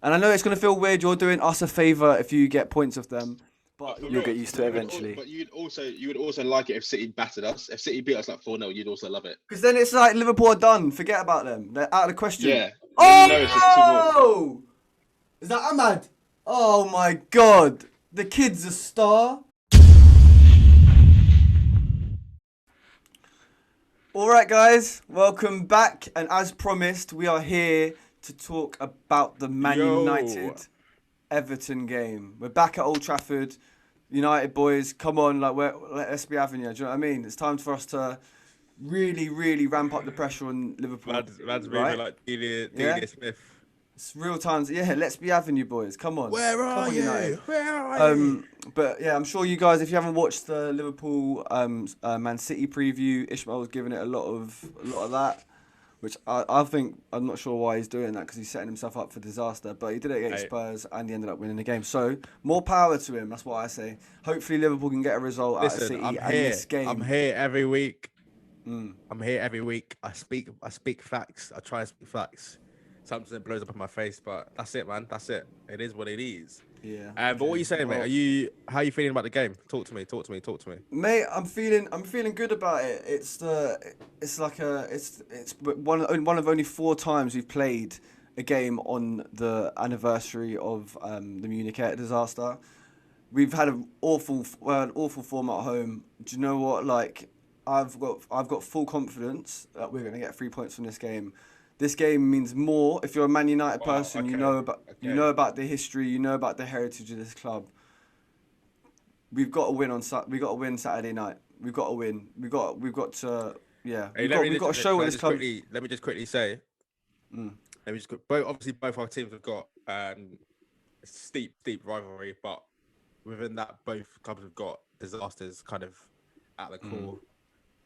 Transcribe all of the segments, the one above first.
And I know it's gonna feel weird. You're doing us a favor if you get points of them, But but for you'll real, get used to it eventually. but you'd also like it if City battered us. If City beat us like 4-0, you'd also love it. Because then it's like Liverpool are done. Forget about them. They're out of the question. Yeah. Then you know it's just two more. Oh! Is that Ahmad? Oh my god. The kid's a star. Alright, guys. Welcome back. And as promised, we are here to talk about the Man Yo. United Everton game. We're back at Old Trafford. United boys, come on. Let's be having you. Do you know what I mean? It's time for us to really ramp up the pressure on Liverpool. Lads right? moving like Delia Yeah? Smith. It's real times. Yeah, let's be having you boys. Come on. Where Come are on, you? United. Where are you? But yeah, I'm sure you guys, if you haven't watched the Liverpool Man City preview, Ishmael's giving it a lot of that, which I think I'm not sure why he's doing that because he's setting himself up for disaster. But he did it against Spurs and he ended up winning the game. So more power to him. That's what I say. Hopefully Liverpool can get a result out of Listen, City I'm and here. this game. I'm here every week. I'm here every week. I speak facts. I try to speak facts. Something that blows up in my face, but that's it, man. That's it. It is what it is. Yeah. But what are you saying, mate? How are you feeling about the game? Talk to me. Mate, I'm feeling good about it. It's one of only 4 times we've played a game on the anniversary of the Munich air disaster. We've had an awful form at home. Do you know what? Like, I've got full confidence that we're gonna get 3 points from this game. This game means more. If you're a Man United person, you know about the history, you know about the heritage of this club. We've got to win we got to win Saturday night. We've got to win. We've got to we've got to show what this club. Let me just quickly say. Obviously both our teams have got steep rivalry, but within that both clubs have got disasters kind of at the core.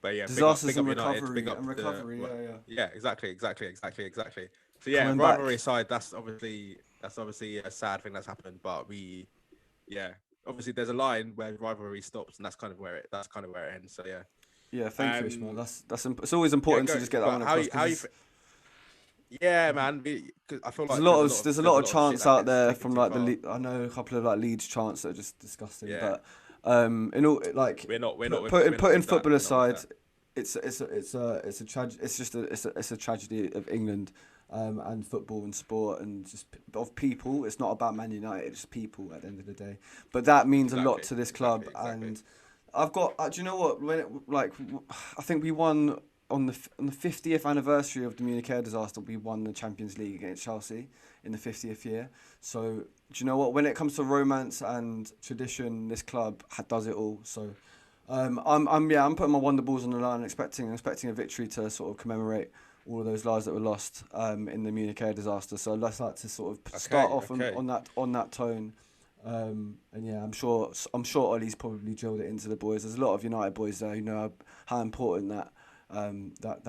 But yeah, disasters big and up recovery United, and recovery. Yeah, exactly. So yeah, Coming rivalry back. aside, that's obviously a sad thing that's happened. But obviously there's a line where rivalry stops, and that's kind of where it ends. So yeah. Yeah, thank you, Ishmael. It's always important to just get that one across. Yeah, man. I feel like there's a lot of chants out there from like far. I know a couple of like Leeds chants that are just disgusting. Yeah. But in all like we're not putting football that. aside, it's a tragedy of England and football and sport and just of people. It's not about Man United, it's people at the end of the day. But that means a lot to this club and I've got. Do you know what? I think we won on the 50th anniversary of the Munich air disaster. We won the Champions League against Chelsea in the 50th year. So do you know what? When it comes to romance and tradition, this club does it all. So I'm putting my wonder balls on the line, expecting a victory to sort of commemorate all of those lives that were lost in the Munich air disaster. So let's like to sort of start off on that tone. And yeah, I'm sure Ollie's probably drilled it into the boys. There's a lot of United boys there who know how important that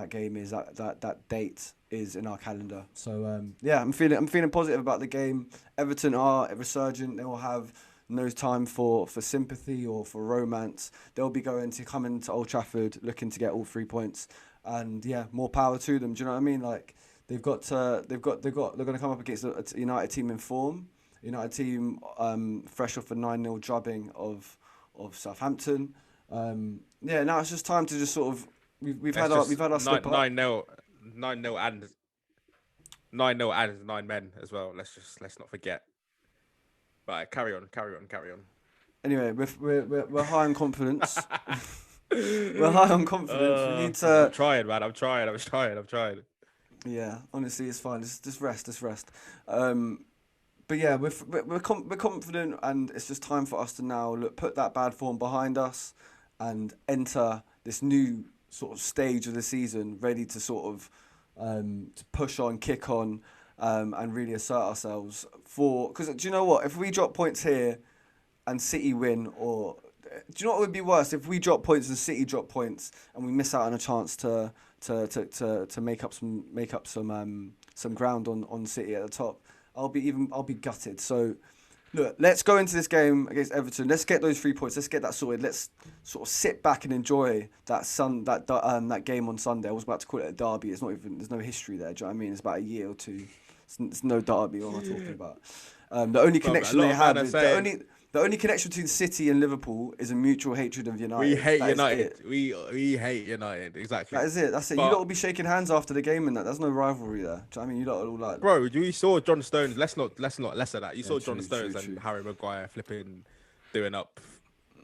game is, that date is in our calendar. So yeah, I'm feeling positive about the game. Everton are resurgent. They will have no time for sympathy or for romance. They'll be coming to Old Trafford looking to get all 3 points. And yeah, more power to them. Do you know what I mean? Like they're going to come up against a United team in form. United team fresh off a 9-0 drubbing of Southampton. Now it's just time to just sort of we've had our slip up. 9-0 and 9 men as well. Let's not forget. Right, carry on. Anyway, we're high on confidence. We're high on confidence. We need to. I'm trying, man. I'm trying. Yeah, honestly, it's fine. Just rest. But yeah, we're confident, and it's just time for us to now put that bad form behind us, and enter this new sort of stage of the season, ready to sort of to push on, kick on, and really assert ourselves. Because do you know what? If we drop points here, and City win, or do you know what would be worse? If we drop points and City drop points, and we miss out on a chance to make up some ground on City at the top. I'll be gutted. So, look, let's go into this game against Everton. Let's get those 3 points. Let's get that sorted. Let's sort of sit back and enjoy that game on Sunday. I was about to call it a derby. It's not even. There's no history there. Do you know what I mean? It's about a year or two It's no derby. What am I talking about? The only Bro, connection a lot they of man have are is saying- the only connection between City and Liverpool is a mutual hatred of United. We hate That is United. it. We hate United. Exactly. That is it. That's it. You But- lot will be shaking hands after the game and that. There's no rivalry there. Do you know what I mean? You lot are all like, Bro, you saw John Stones. Let's not lesser that. You saw true, John Stones true, true. and Harry Maguire flipping, doing up,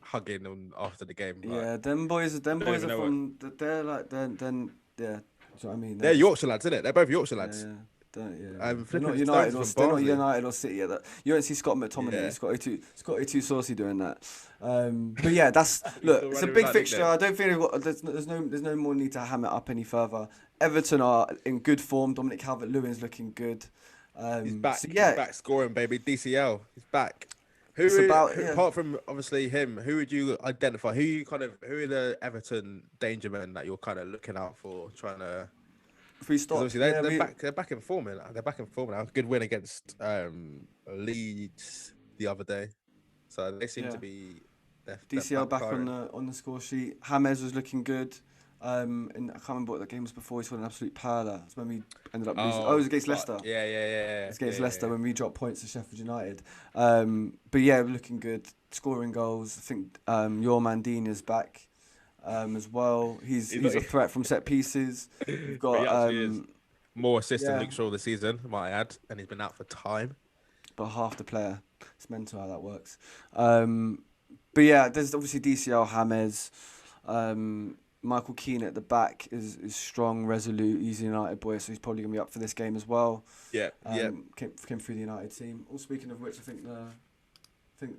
hugging on after the game. Like, yeah, them boys are even know from. They're like then yeah. Do you know what I mean? they're just- Yorkshire lads, isn't it? They're both Yorkshire Yeah, lads. yeah. They're Flipping not Stones United or from they're not Barnsley. United or City. Yeah, you don't see Scott McTominay. Yeah. Scotty too saucy doing that. But yeah, that's look. still It's a running big with that fixture. nickname. I don't think there's no more need to ham it up any further. Everton are in good form. Dominic Calvert-Lewin's looking good. He's back. So yeah, He's back scoring, baby. DCL. He's back. It's about- yeah. Apart from obviously him, who would you identify? Who are the Everton danger men that you're kind of looking out for, trying to? free 'Cause stop. obviously Yeah, they're back in form. They're back in form now. Good win against Leeds the other day, so they seem Yeah. to be. They're DCL back firing. on the score sheet. James was looking good. And I can't remember what the game was before. He scored an absolute perler. That's when we ended up losing. Oh, it was against fuck. Leicester. Yeah. It was against Leicester yeah. when we dropped points to Sheffield United. But yeah, we're looking good. Scoring goals. I think your man Dean is back as well. He's a threat from set pieces. We've But he got actually is. More assists than yeah. Luke Shaw this season, might I add, and he's been out for time. but half the player. It's mental how that works. But yeah, there's obviously DCL, James. Michael Keane at the back is strong, resolute. He's a United boy, so he's probably going to be up for this game as well. Yeah, Came through the United team. Oh, speaking of which, I think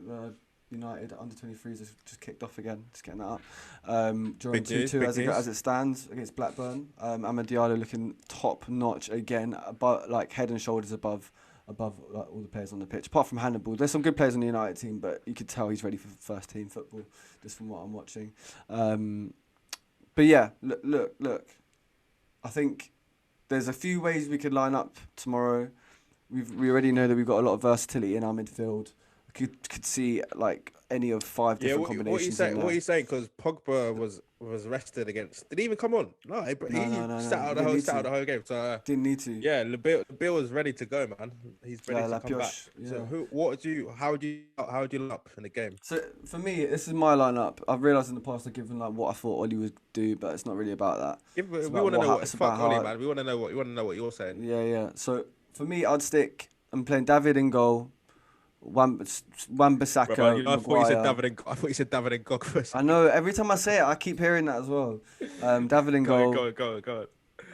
the United under 23s has just kicked off again. Just getting that up. Drawing 2-2 as it stands against Blackburn. Amad Diallo looking top notch again, but like head and shoulders above like, all the players on the pitch. Apart from Hannibal, there's some good players on the United team, but you could tell he's ready for first team football just from what I'm watching. But yeah, look. I think there's a few ways we could line up tomorrow. We already know that we've got a lot of versatility in our midfield. Could see like any of 5 different combinations. What are you saying? Because Pogba was rested against. Did he even come on? No, he sat out the whole game. So didn't need to. Yeah, the Bill was ready to go, man. He's ready to come back. Yeah. So how would you line up in the game? So for me, this is my lineup. I've realised in the past I've given like what I thought Ollie would do, but it's not really about that. We want to know what. Fuck Ollie, man. We want to know what you're saying. Yeah. So for me, I'm playing David in goal. Wan-Bissaka, I thought you said Maguire. David and Gog first. I know. Every time I say it, I keep hearing that as well. David in goal. Go on.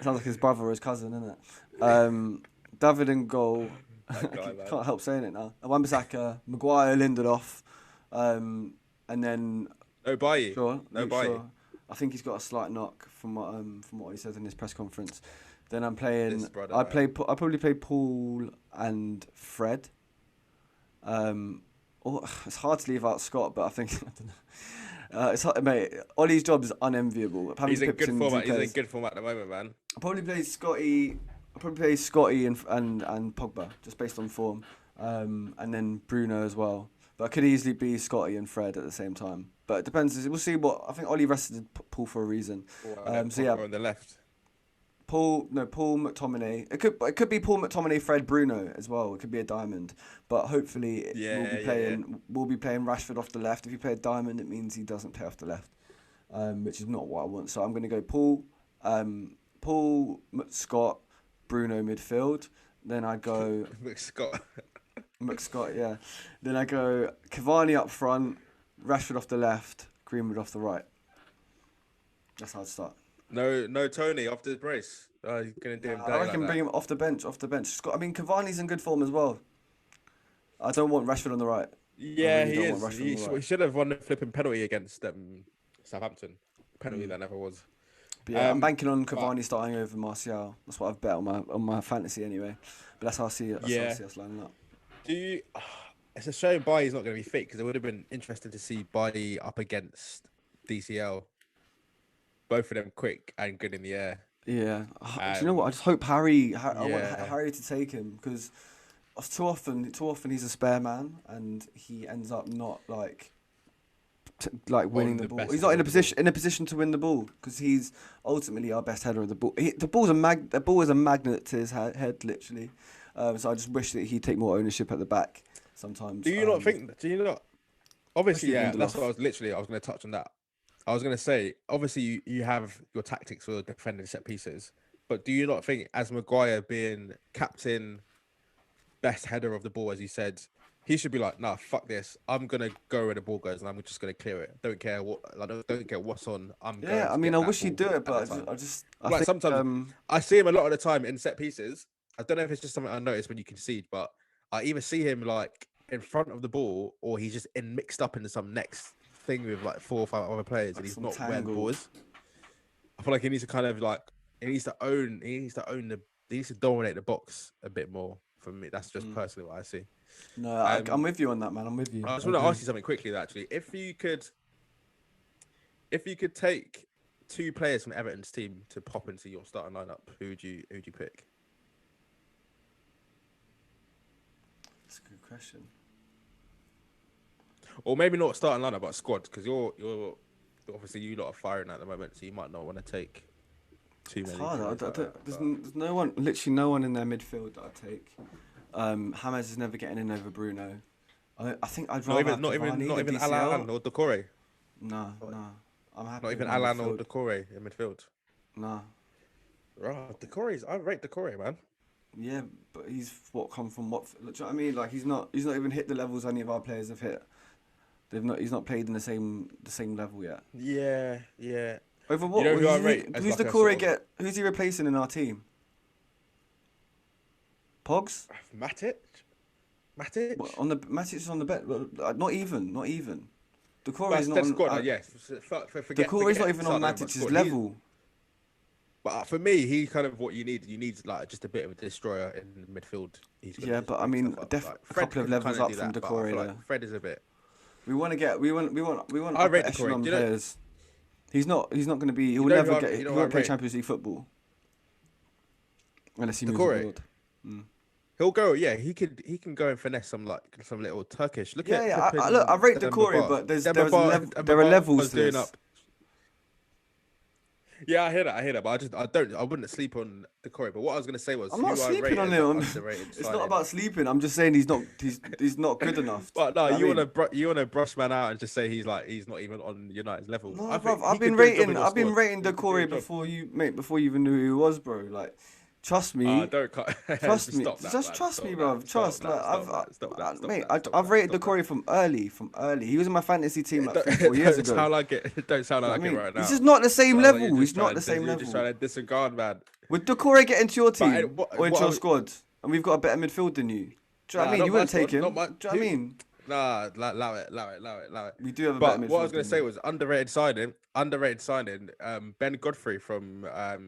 Sounds like his brother or his cousin, isn't it? David in goal. Guy, Can't help saying it now. Wan-Bissaka, Maguire, Lindelof, and then No Bailly. Sure. No Luke Bailly. Shaw. I think he's got a slight knock from what he said in his press conference. Then I'm playing. This brother, I probably play Paul and Fred. It's hard to leave out Scott, but I think I don't know. It's hard, mate. Ollie's job is unenviable. He's in good form. He's in good form at the moment, man. I probably play Scotty. and Pogba just based on form, and then Bruno as well. But I could easily be Scotty and Fred at the same time. But it depends. We'll see what I think. Ollie rested Paul for a reason. So yeah, on the left. Paul McTominay. It could be Paul McTominay, Fred, Bruno as well. It could be a diamond, but hopefully we'll be playing Rashford off the left. If you play a diamond, it means he doesn't play off the left, which is not what I want. So I'm going to go Paul, Scott, Bruno midfield. Then I go McScott, yeah. Then I go Cavani up front, Rashford off the left, Greenwood off the right. That's how I'd start. No Tony after the brace. He's gonna do him. I reckon bring him off the bench. Cavani's in good form as well. I don't want Rashford on the right. Yeah, he is. He should have won the flipping penalty against Southampton. Penalty that never was. But yeah, I'm banking on Cavani starting over Martial. That's what I've bet on my fantasy anyway. But that's how I see it. That's how I see us lining up. It's a shame Bailly's not going to be fit because it would have been interesting to see Bailly up against DCL. Both of them quick and good in the air. Yeah. Do you know what? I just hope Harry. I want Harry to take him because too often he's a spare man and he ends up not like winning the ball. He's not in a position to win the ball because he's ultimately our best header of the ball. The ball is a magnet to his head, literally. So I just wish that he'd take more ownership at the back sometimes. Do you not think? Do you not? Obviously, Especially yeah. That's Lindelof. what I was going to touch on that. I was going to say, obviously, you have your tactics for defending set pieces, but do you not think, as Maguire being captain, best header of the ball, as you said, he should be like, nah, fuck this. I'm gonna go where the ball goes, and I'm just gonna clear it. Don't care what, like, don't care what's on. I'm going Yeah, to I mean, get I that wish he'd ball do it, at but that time. I Like think sometimes I see him a lot of the time in set pieces. I don't know if it's just something I noticed when you concede, but I either see him like in front of the ball, or he's just mixed up into some next thing with like 4 or 5 other players, and like he's some not where the ball tangled. is. I feel like he needs to kind of like he needs to own he needs to dominate the box a bit more. For me, that's just personally what I see. No, Um, I'm with you on that, man. I'm with you. I just I want to agree. ask you something quickly. Actually, if you could take 2 players from Everton's team to pop into your starting lineup, who'd you pick? That's a good question. Or maybe not starting lineup, but squad, because you're obviously you lot are firing at the moment, so you might not want to take too It's many. hard. players like that, There's, but- there's no one, literally no one in their midfield that I'd take. James is never getting in over Bruno. I think I'd rather have not Cavani even than Alan DCL. or Decore. No. I'm happy Not with even my Alan or midfield. Decore in midfield. Nah. Decore's. I rate Decore, man. Yeah, but he's come from what? Do you know what I mean? Like he's not even hit the levels any of our players have hit. He's not played in the same level yet. Yeah. Over what? You know who I rate as Who's like a Decore sort of- Who's he replacing in our team? Pogs? Matic. What, on the Matic is on the bet. Not even. Decore But is not that's on. squad. Yes. Forget. Decore is not even on starting lineup, Matic's squad. level. But for me, he's kind of what you need. You need like just a bit of a destroyer in the midfield. He's gonna Yeah, just but I break mean, stuff up. a Fred couple of can levels kinda up do from that, but I Decore feel though. like Fred is a bit. We want I upper rate Decore. echelon Do you know- players. He's not going to be. He You will know never who I- get. you He know won't I play rate? Champions League football unless he moves Decore. abroad. He'll go. Yeah, he can go and finesse some little Turkish. Look at Yeah. flipping Look, I rate Demba Decore, Ba. but Demba Ba- Demba there are Ba levels was to doing this. up. Yeah, I hear that, but I wouldn't sleep on Decore. But what I was gonna say was, I'm not who I rate sleeping on as an him. underrated It's signing. not about sleeping. I'm just saying he's not good enough. But no, Do you know what I mean? want to brush man out and just say he's not even on United's level. No, I think bruv, he could do a job in your I've been squad. rating He could do a Decore job. before you even knew who he was, bro. Like, trust me. Don't cut. Trust me. Stop that, Just man. trust Stop me, that. bro. Stop Trust. that. Like, Stop that. mate, Stop I've that. rated Stop Decore that. from early. He was in my fantasy team like Don't- 3-4 years ago. Sound like it. Don't sound You know like what I it mean? right now. He's just not the same Sounds like level. you're He's just not trying the to- same You're just level. trying to disregard, man. Would Decore get into your But team or into what I your would- squad, and we've got a better midfield than you? Do you know what I mean? Nah, You not my wouldn't take squad, him. not my- Do you know what I mean? Nah, allow it. We do have a But better midfield. what I was going than to say you. was underrated signing. Ben Godfrey from where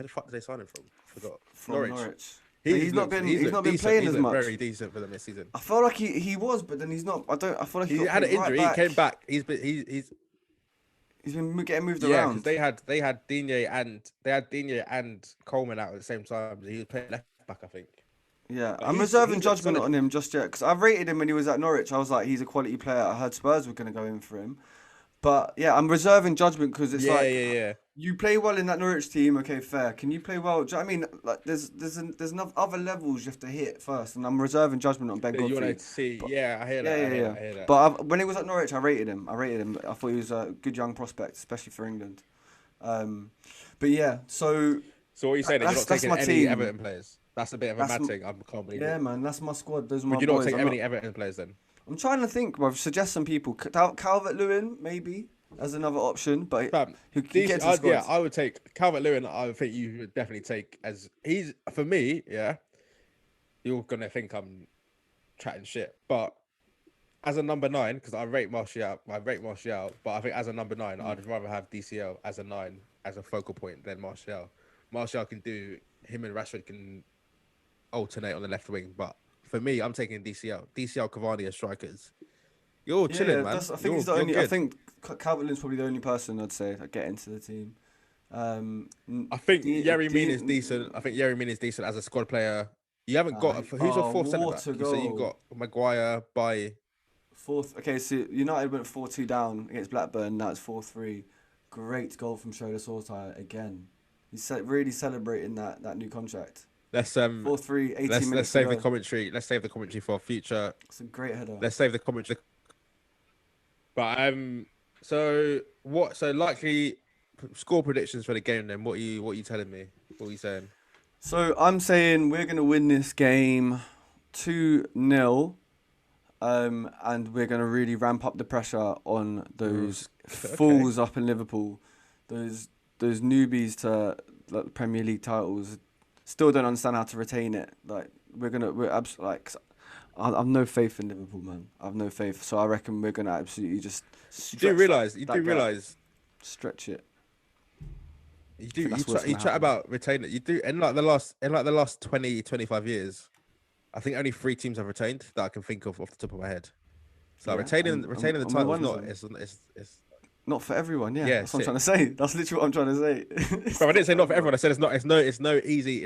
the fuck did they sign him from? I forgot. From Norwich. But He's he's not looked been decent. playing He's as looked much. Very decent for them this season. I felt like he was, but then he's not. I feel like He got had an played injury. Right He came back. He's been getting moved yeah, around. because they had Digne and Coleman out at the same time. He was playing left back, I think. Yeah, But I'm he's reserving looked judgment solid. on him just yet because I've rated him when he was at Norwich. I was like, he's a quality player. I heard Spurs were going to go in for him, but yeah, I'm reserving judgment because it's Yeah. you play well in that Norwich team. Okay, fair. Can you play well? Do you know what I mean? Like, there's enough other levels you have to hit first, and I'm reserving judgment on Ben You Godfrey. want to see? Yeah, I hear that. I hear that. But when he was at Norwich, I rated him. I thought he was a good young prospect, especially for England. But yeah, so So what are you saying? You're not that's taking my any team. Everton players? That's a bit of a That's mad thing. I can't believe yeah, it. man, that's my squad. Those are my Would you not boys. take I'm any Everton players then? I'm trying to think, bro. Suggest some people. Calvert-Lewin, maybe, as another option, but Fam, who can get to the squad. yeah, I would take Calvert-Lewin. I would think you would definitely take as he's for me. Yeah, you're gonna think I'm chatting shit, but as a number 9, because I rate Martial, but I think as a number 9, I'd rather have DCL as a 9 as a focal point than Martial. Martial can do him and Rashford can alternate on the left wing, but for me, I'm taking DCL. DCL, Cavani as strikers. You're all chilling, man. I think he's the only. I think Calvert-Lewin's probably the only person I'd say that get into the team. I think Yerry Mina is decent. I think Yerry Mina is decent as a squad player. You haven't got who's your fourth centre back? So you've got Maguire, Bailly. Fourth. Okay, so United went 4-2 down against Blackburn. Now it's 4-3. Great goal from Shola Sortai again. He's really celebrating that new contract. let's 4-3, 18 let's minutes save to the go. commentary. Let's save the commentary for future. It's a great header. Let's save the commentary. But so what? So likely score predictions for the game. Then what you telling me? What are you saying? So I'm saying we're gonna win this game 2-0. And we're going to really ramp up the pressure on those fools up in Liverpool, those newbies to like, Premier League titles. Still don't understand how to retain it. Like I've no faith in Liverpool, man. I've no faith. So I reckon we're going to absolutely just You do realize stretch it. You chat about retaining it. You do in like the last 20, 25 years. I think only 3 teams have retained that I can think of off the top of my head. So Yeah, retaining the title is not it's not for everyone. Yeah, yeah, that's what I'm trying to say. That's literally what I'm trying to say. Bro, I didn't say not for everyone. I said it's no easy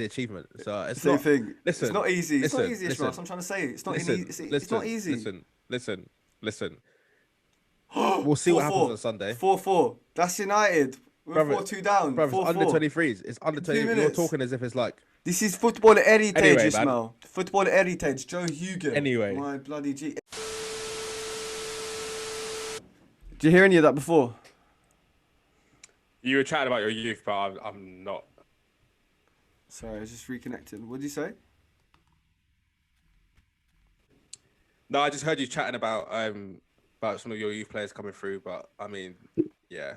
achievement. So it's Same not. thing. Listen, it's not easy. It's not easy, listen, Ross. I'm trying to say it's not listen, easy. It's not easy. Listen. We'll see what happens on Sunday. 4-4. That's United. We're Brother, 4-2 down. Bro, it's 4-4. under 23s. It's under 20. You're talking as if it's like. This is football heritage, Anyway, Ismail. Football heritage. Joe Hugo. Anyway. My bloody G. Did you hear any of that before? You were chatting about your youth, but I'm not. Sorry, I was just reconnecting. What did you say? No, I just heard you chatting about some of your youth players coming through, but I mean, yeah.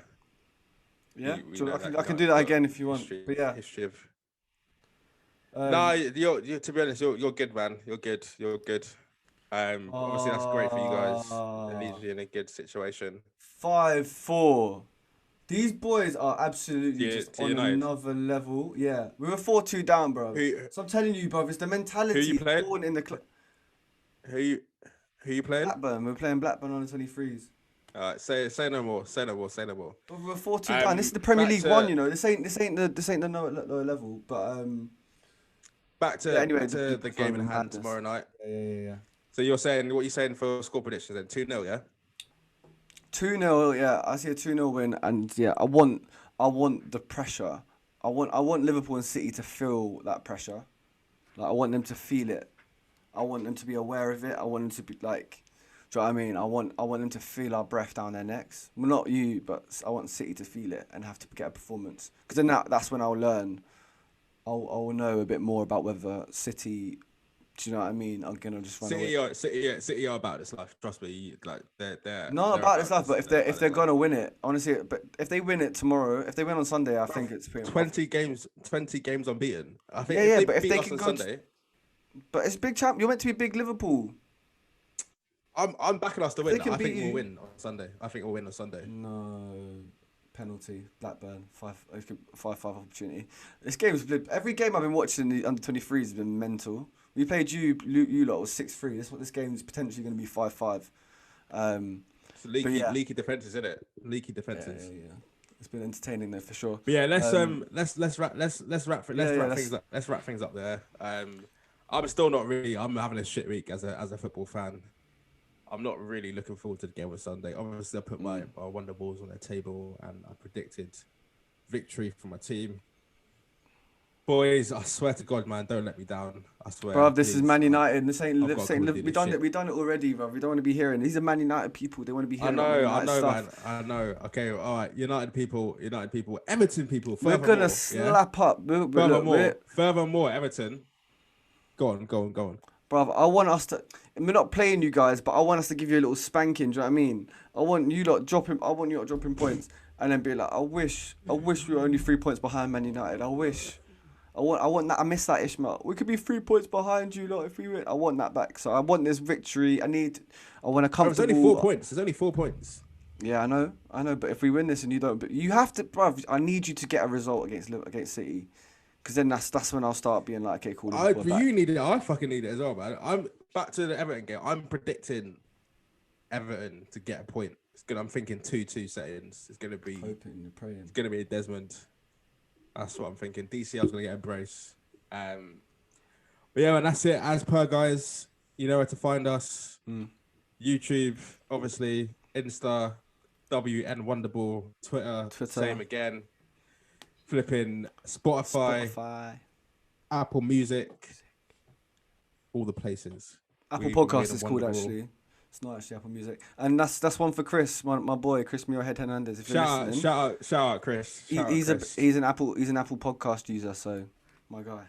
Yeah, we I can do that again if you want. But yeah. History of. No, you're to be honest, you're good, man. You're good. Obviously that's great for you guys. It leaves you in a good situation. 5-4. These boys are absolutely Yeah, just to on United. another level. Yeah, we were 4-2 down, bro. So I'm telling you, bro, it's the mentality you playing? born in the club. Who you playing? Blackburn. We're playing Blackburn on the 23s. Say no more. But we're 4-2 down. This is the Premier League One, you know. This ain't the lower level. But back to the game in hand tomorrow night. Yeah. So what you're saying for score predictions then? 2-0, yeah? 2-0, yeah. I see a 2-0 win, and yeah, I want the pressure. I want Liverpool and City to feel that pressure. Like I want them to feel it. I want them to be aware of it. I want them to be like, do you know what I mean? I want them to feel our breath down their necks. Well, not you, but I want City to feel it and have to get a performance. Because then that's when I'll learn. I'll know a bit more about whether City. Do you know what I mean? I'm gonna just run away. City are about this life. Trust me. Like they're not about this life, but if they're gonna win it, honestly. But if they win it tomorrow, if they win on Sunday, I think it's pretty 20 games unbeaten. I think. Yeah, but if they can go Sunday. But it's big champ. You're meant to be big Liverpool. I'm backing us to win. I think we'll win on Sunday. No. Penalty, Blackburn, 5-5 opportunity. This game's every game I've been watching the under 23s has been mental. We played you lot was 6-3. This game is potentially going to be 5-5. It's leaky defenses, isn't it? Leaky defenses. Yeah. It's been entertaining though for sure. But yeah, let's wrap things up there. I'm still not really. I'm having a shit week as a football fan. I'm not really looking forward to the game on Sunday. Obviously, I put my wonder balls on the table and I predicted victory for my team. Boys, I swear to God, man, don't let me down. I swear. Bro, this is Man United. This ain't we done shit. it. We done it already, bro. We don't want to be hearing. These are Man United people. They want to be hearing. I know, man. I know. Okay, all right. United people, Everton people. We're gonna slap up. Furthermore, Everton. Go on. Bruv, I want us to. We're not playing you guys, but I want us to give you a little spanking. Do you know what I mean? I want you lot dropping points, and then be like, I wish we were only 3 points behind Man United. I wish. I want that. I miss that, Ishmael. We could be 3 points behind you lot if we win. I want that back. So I want this victory. I want a comfortable. There's only 4 points. There's only 4 points. Yeah, I know. But if we win this and you don't, but you have to, bruv. I need you to get a result against City. Because then that's when I'll start being like, okay, cool. You need it. I fucking need it as well, man. I'm back to the Everton game. I'm predicting Everton to get a point. I'm thinking 2-2 settings. It's gonna be. Hoping, you're praying. It's gonna be a Desmond. That's what I'm thinking. DCL's gonna get a brace. But yeah, man, that's it. As per, guys, you know where to find us. YouTube, obviously, Insta, WN Wonderball, Twitter, same again. Flipping Spotify. Apple Music, all the places. Apple We're Podcast the is called wonderful- actually. It's not actually Apple Music, and that's one for Chris, my boy, Chris Muirhead Hernandez. If you're listening, Shout out, Chris. he's an Apple Podcast user. So, my guy.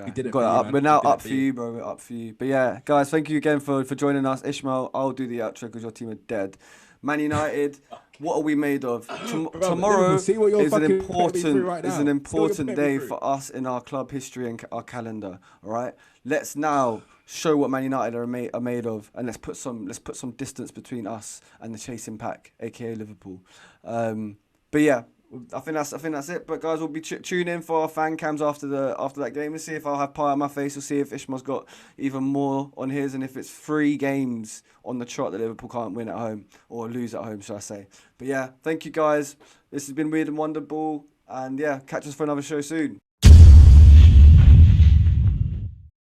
We did it Got for it you, up. man. We're now We did it up for for you. you, bro. We're up for you. But yeah, guys, thank you again for joining us. Ishmael, I'll do the outro because your team are dead. Man United, what are we made of? Bro, Tomorrow Liverpool, see what you're is an fucking putting me through right now. See what you're important putting me day through. for us in our club history and our calendar. All right, let's now show what Man United are made of, and let's put some distance between us and the chasing pack, aka Liverpool. But yeah, I think that's it. But guys, we'll be tuning in for our fan cams after that game and see if I'll have pie on my face or see if Ishmael's got even more on his, and if it's 3 games on the trot that Liverpool can't win at home or lose at home, should I say. But yeah, thank you guys. This has been Weird and Wonderful, and yeah, catch us for another show soon.